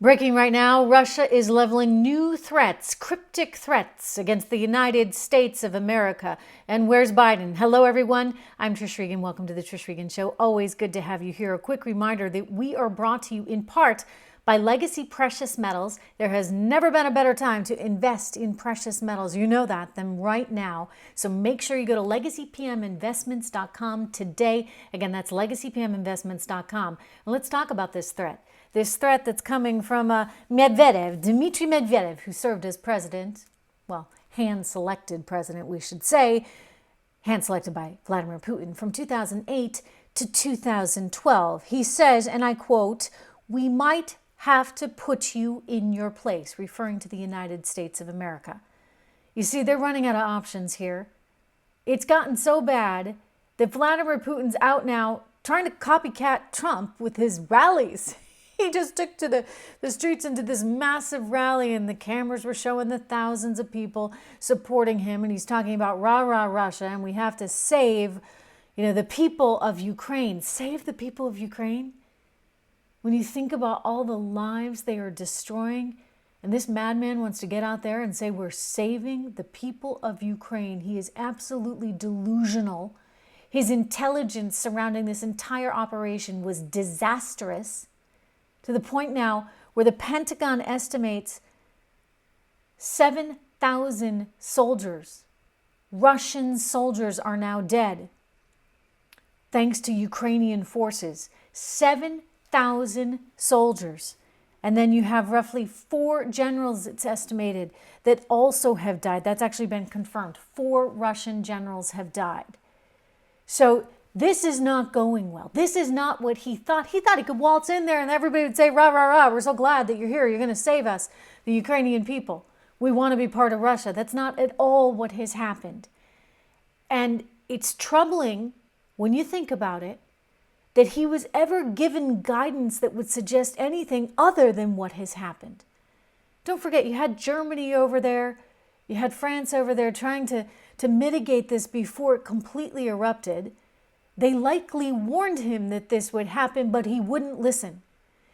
Breaking right now, Russia is leveling new threats, cryptic threats against the United States of America. And where's Biden? Hello, everyone. I'm Trish Regan. Welcome to the Trish Regan Show. Always good to have you here. A quick reminder that we are brought to you in part by Legacy Precious Metals. There has never been a better time to invest in precious metals. You know that, them right now. So make sure you go to legacypminvestments.com today. Again, that's legacypminvestments.com. And let's talk about this threat. This threat that's coming from Medvedev, Dmitry Medvedev, who served as president, well, hand-selected president, we should say, hand-selected by Vladimir Putin from 2008 to 2012. He says, and I quote, "We might have to put you in your place," referring to the United States of America. You see, they're running out of options here. It's gotten so bad that Vladimir Putin's out now trying to copycat Trump with his rallies. He just took to the streets and did this massive rally, and the cameras were showing the thousands of people supporting him, and he's talking about rah, rah, Russia, and we have to save, the people of Ukraine. Save the people of Ukraine? When you think about all the lives they are destroying, and this madman wants to get out there and say we're saving the people of Ukraine, he is absolutely delusional. His intelligence surrounding this entire operation was disastrous, to the point now where the Pentagon estimates 7,000 soldiers, Russian soldiers, are now dead, thanks to Ukrainian forces. 7,000 soldiers. And then you have roughly 4 generals, it's estimated, that also have died. That's actually been confirmed. 4 Russian generals have died. So this is not going well. This is not what he thought. He thought he could waltz in there and everybody would say, rah, rah, rah, we're so glad that you're here. You're going to save us, the Ukrainian people. We want to be part of Russia. That's not at all what has happened. And it's troubling when you think about it, that he was ever given guidance that would suggest anything other than what has happened. Don't forget, you had Germany over there, you had France over there trying to mitigate this before it completely erupted. They likely warned him that this would happen, but he wouldn't listen.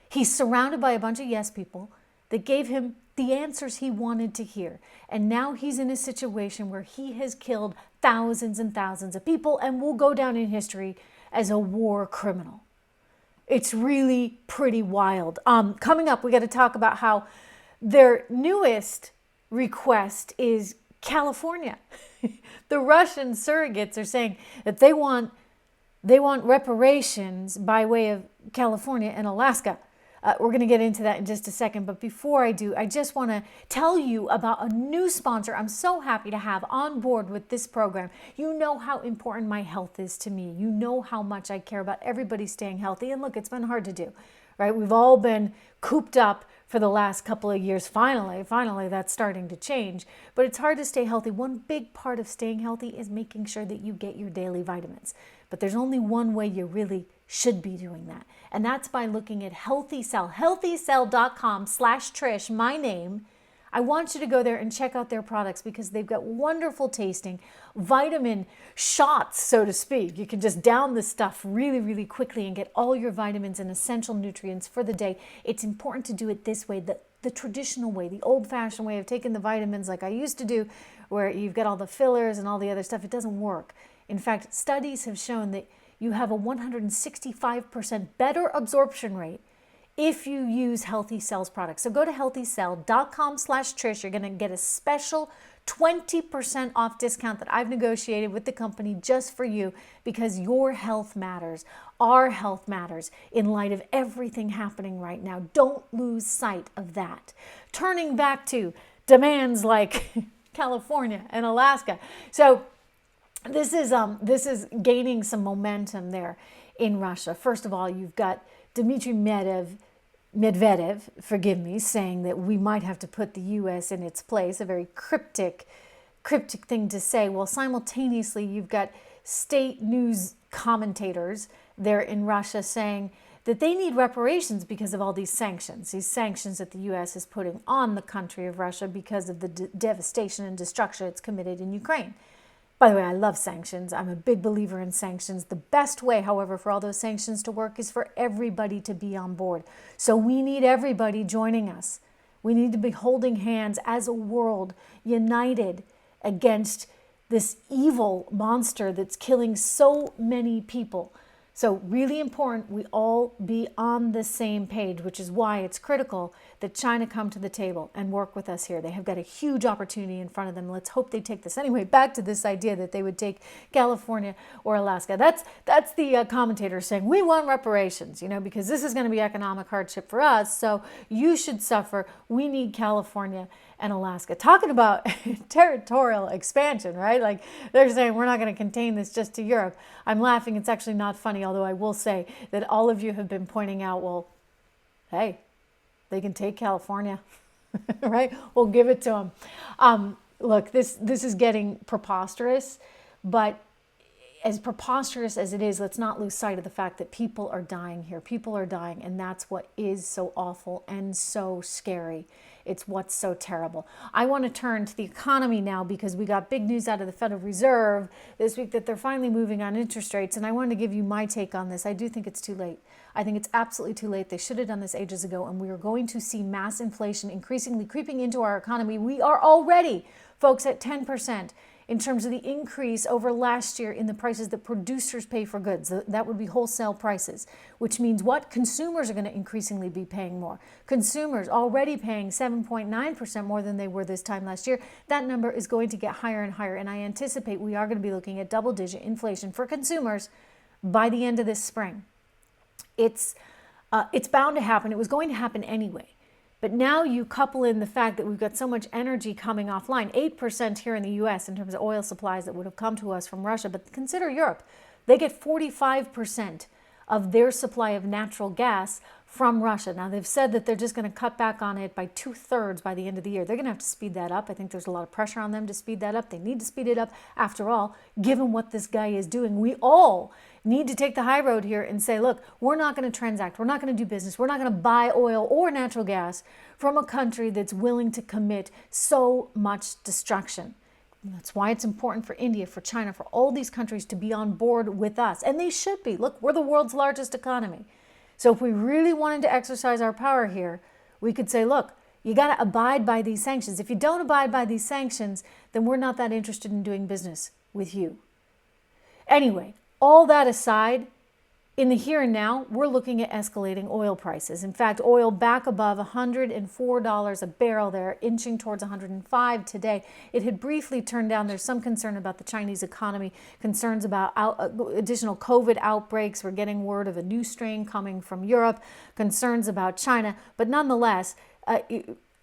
He's surrounded by a bunch of yes people that gave him the answers he wanted to hear. And now he's in a situation where he has killed thousands and thousands of people and will go down in history as a war criminal. It's really pretty wild. Coming up, we got to talk about how their newest request is California. The Russian surrogates are saying that they want reparations by way of California and Alaska. We're going to get into that in just a second. But before I do, I just want to tell you about a new sponsor I'm so happy to have on board with this program. You know how important my health is to me. You know how much I care about everybody staying healthy. And look, it's been hard to do, right? We've all been cooped up for the last couple of years. Finally, that's starting to change. But it's hard to stay healthy. One big part of staying healthy is making sure that you get your daily vitamins. But there's only one way you really should be doing that. And that's by looking at Healthy Cell, healthycell.com/Trish, my name. I want you to go there and check out their products because they've got wonderful tasting vitamin shots, so to speak. You can just down this stuff really, really quickly and get all your vitamins and essential nutrients for the day. It's important to do it this way, the traditional way, the old-fashioned way of taking the vitamins like I used to do, where you've got all the fillers and all the other stuff. It doesn't work. In fact, studies have shown that you have a 165% better absorption rate if you use Healthy Cells products. So go to healthycell.com/Trish. You're going to get a special 20% off discount that I've negotiated with the company just for you because your health matters. Our health matters in light of everything happening right now. Don't lose sight of that. Turning back to demands like California and Alaska. So this is gaining some momentum there in Russia. First of all, you've got Dmitry Medvedev, saying that we might have to put the U.S. in its place, a very cryptic thing to say. Well, simultaneously, you've got state news commentators there in Russia saying that they need reparations because of all these sanctions that the U.S. is putting on the country of Russia because of the devastation and destruction it's committed in Ukraine. By the way, I love sanctions. I'm a big believer in sanctions. The best way, however, for all those sanctions to work is for everybody to be on board. So we need everybody joining us. We need to be holding hands as a world, united against this evil monster that's killing so many people. So really important we all be on the same page, which is why it's critical that China come to the table and work with us here. They have got a huge opportunity in front of them. Let's hope they take this. Anyway, back to this idea that they would take California or Alaska. That's the commentator saying, we want reparations, because this is going to be economic hardship for us. So you should suffer. We need California and Alaska. Talking about territorial expansion, right? Like they're saying we're not going to contain this just to Europe. I'm laughing. It's actually not funny, although I will say that all of you have been pointing out, well, hey, they can take California, right? We'll give it to them. Look, this is getting preposterous, but as preposterous as it is, let's not lose sight of the fact that people are dying here. People are dying, and that's what is so awful and so scary. It's what's so terrible. I want to turn to the economy now because we got big news out of the Federal Reserve this week that they're finally moving on interest rates, and I wanted to give you my take on this. I do think it's too late. I think it's absolutely too late. They should have done this ages ago, and we are going to see mass inflation increasingly creeping into our economy. We are already, folks, at 10%. In terms of the increase over last year in the prices that producers pay for goods. That would be wholesale prices, which means what? Consumers are going to increasingly be paying more. Consumers already paying 7.9% more than they were this time last year. That number is going to get higher and higher, and I anticipate we are going to be looking at double-digit inflation for consumers by the end of this spring. It's bound to happen. It was going to happen anyway. But now you couple in the fact that we've got so much energy coming offline, 8% here in the US in terms of oil supplies that would have come to us from Russia. But consider Europe. They get 45% of their supply of natural gas from Russia. Now, they've said that they're just going to cut back on it by 2/3 by the end of the year. They're going to have to speed that up. I think there's a lot of pressure on them to speed that up. They need to speed it up. After all, given what this guy is doing, we all need to take the high road here and say, look, we're not going to transact. We're not going to do business. We're not going to buy oil or natural gas from a country that's willing to commit so much destruction. And that's why it's important for India, for China, for all these countries to be on board with us. And they should be. Look, we're the world's largest economy. So if we really wanted to exercise our power here, we could say, look, you got to abide by these sanctions. If you don't abide by these sanctions, then we're not that interested in doing business with you. Anyway, all that aside, in the here and now, we're looking at escalating oil prices. In fact, oil back above $104 a barrel there, inching towards $105 today. It had briefly turned down. There's some concern about the Chinese economy, concerns about additional COVID outbreaks. We're getting word of a new strain coming from Europe, concerns about China. But nonetheless,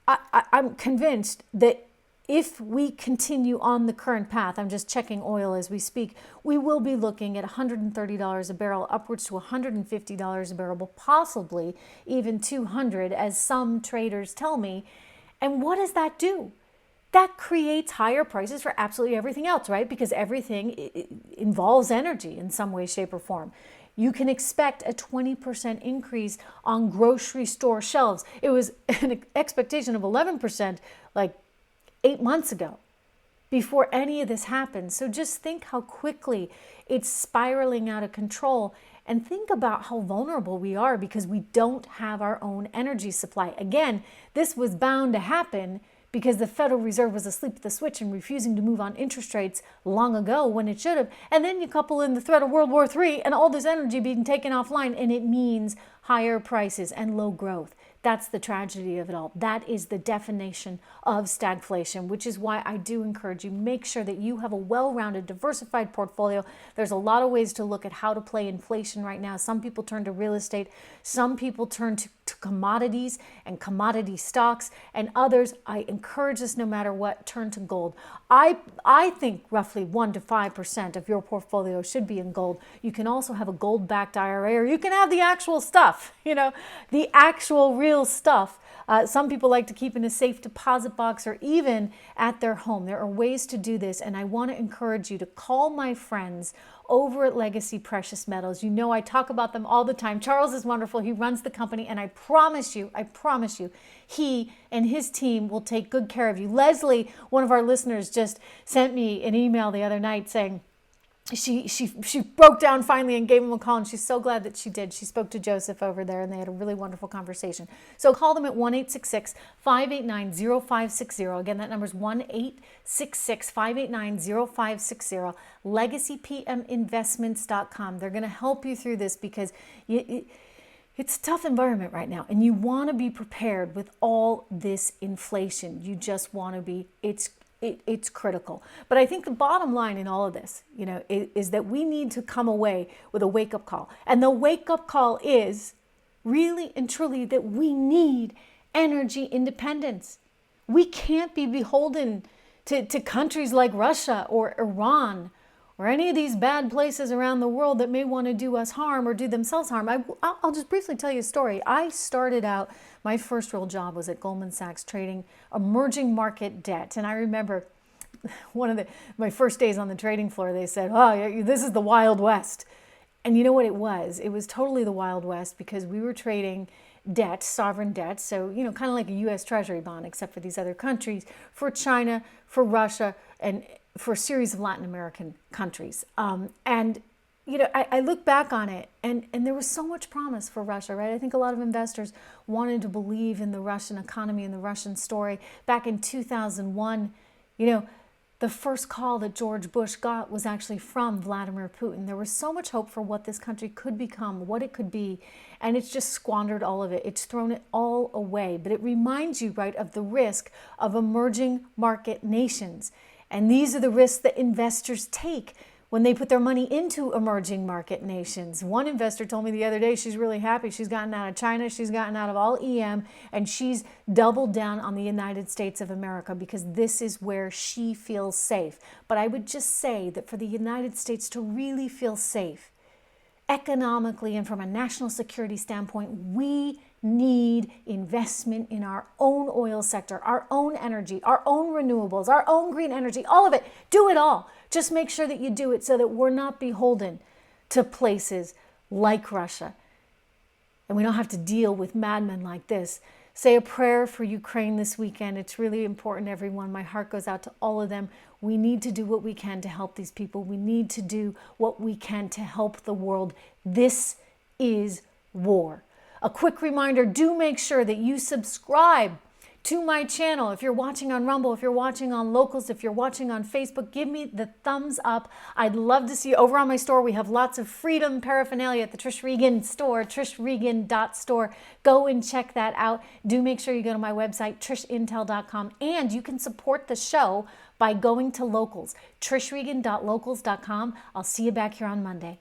I'm convinced that if we continue on the current path, I'm just checking oil as we speak, we will be looking at $130 a barrel, upwards to $150 a barrel, but possibly even $200, as some traders tell me. And what does that do? That creates higher prices for absolutely everything else, right? Because everything involves energy in some way, shape, or form. You can expect a 20% increase on grocery store shelves. It was an expectation of 11%, like 8 months ago, before any of this happened. So just think how quickly it's spiraling out of control, and think about how vulnerable we are because we don't have our own energy supply. Again, this was bound to happen because the Federal Reserve was asleep at the switch and refusing to move on interest rates long ago when it should have. And then you couple in the threat of World War III and all this energy being taken offline, and it means higher prices and low growth. That's the tragedy of it all. That is the definition of stagflation, which is why I do encourage you, make sure that you have a well-rounded, diversified portfolio. There's a lot of ways to look at how to play inflation right now. Some people turn to real estate. Some people turn to commodities and commodity stocks. And others, I encourage this no matter what, turn to gold. I think roughly 1 to 5% of your portfolio should be in gold. You can also have a gold-backed IRA, or you can have the actual stuff, the actual real stuff. Some people like to keep in a safe deposit box or even at their home. There are ways to do this, and I want to encourage you to call my friends over at Legacy Precious Metals. You know I talk about them all the time. Charles is wonderful. He runs the company, and I promise you, he and his team will take good care of you. Leslie, one of our listeners, just sent me an email the other night saying, she broke down finally and gave him a call, and she's so glad that she did. She spoke to Joseph over there, and they had a really wonderful conversation. So call them at 1-866-589-0560. Again, that number is 1-866-589-0560. LegacyPMInvestments.com. They're going to help you through this because it's a tough environment right now, and you want to be prepared with all this inflation. You just want to be. It's critical. But I think the bottom line in all of this, is that we need to come away with a wake-up call. And the wake-up call is really and truly that we need energy independence. We can't be beholden to countries like Russia or Iran or any of these bad places around the world that may want to do us harm or do themselves harm. I'll just briefly tell you a story. I started out, my first real job was at Goldman Sachs trading emerging market debt. And I remember my first days on the trading floor, they said, oh, this is the Wild West. And you know what it was? It was totally the Wild West because we were trading debt, sovereign debt, so, kind of like a U.S. Treasury bond, except for these other countries, for China, for Russia, and for a series of Latin American countries. I look back on it, and there was so much promise for Russia, right? I think a lot of investors wanted to believe in the Russian economy and the Russian story. Back in 2001, the first call that George Bush got was actually from Vladimir Putin. There was so much hope for what this country could become, what it could be, and it's just squandered all of it. It's thrown it all away. But it reminds you, right, of the risk of emerging market nations. And these are the risks that investors take when they put their money into emerging market nations. One investor told me the other day she's really happy. She's gotten out of China, she's gotten out of all EM, and she's doubled down on the United States of America because this is where she feels safe. But I would just say that for the United States to really feel safe, economically and from a national security standpoint, we need investment in our own oil sector, our own energy, our own renewables, our own green energy, all of it. Do it all. Just make sure that you do it so that we're not beholden to places like Russia. And we don't have to deal with madmen like this. Say a prayer for Ukraine this weekend. It's really important, everyone. My heart goes out to all of them. We need to do what we can to help these people. We need to do what we can to help the world. This is war. A quick reminder, do make sure that you subscribe to my channel. If you're watching on Rumble, if you're watching on Locals, if you're watching on Facebook, give me the thumbs up. I'd love to see you. Over on my store, we have lots of freedom paraphernalia at the Trish Regan store, trishregan.store. Go and check that out. Do make sure you go to my website, trishintel.com, and you can support the show by going to Locals, trishregan.locals.com. I'll see you back here on Monday.